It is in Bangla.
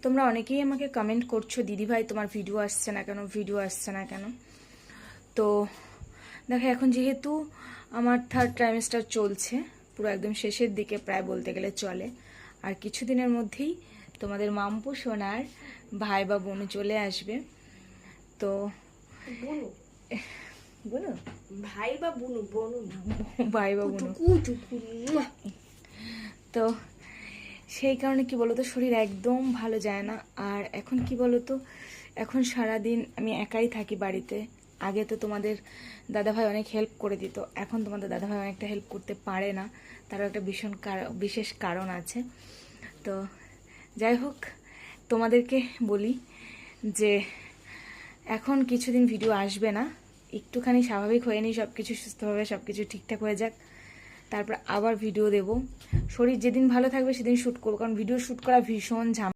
তোমরা অনেকেই আমাকে কমেন্ট করছো, দিদিভাই তোমার ভিডিও আসছে না কেন, ভিডিও আসছে না কেন। তো দেখো, এখন যেহেতু আমার 3rd ট্রাইমেস্টার চলছে, পুরো একদম শেষের দিকে প্রায় বলতে গেলে চলে, আর কিছুদিনের মধ্যেই তোমাদের মাম্পু সোনার ভাই বা বোন চলে আসবে। তো বুনু বুনু ভাই বা বুনু বনু ভাই বা বোনু, কুটু তো সেই কারণে কি বলতো, শরীর একদম ভালো যায় না। আর এখন কি বলতো, এখন সারাদিন আমি একাই থাকি বাড়িতে। আগে তো তোমাদের দাদাভাই অনেক হেল্প করে দিত, এখন তোমাদের দাদাভাই অনেকটা হেল্প করতে পারে না, তারও একটা বিশেষ কারণ আছে। তো যাই হোক, তোমাদেরকে বলি যে এখন কিছুদিন ভিডিও আসবে না, একটুখানি স্বাভাবিক হয়ে নিই, সব কিছু সুস্থভাবে সব কিছু ঠিকঠাক হয়ে যাক, তারপর আবার ভিডিও দেব। শরীর যেদিন ভালো থাকবে সেদিন শ্যুট করবো, কারণ ভিডিও শ্যুট করা ভীষণ ঝামেলা।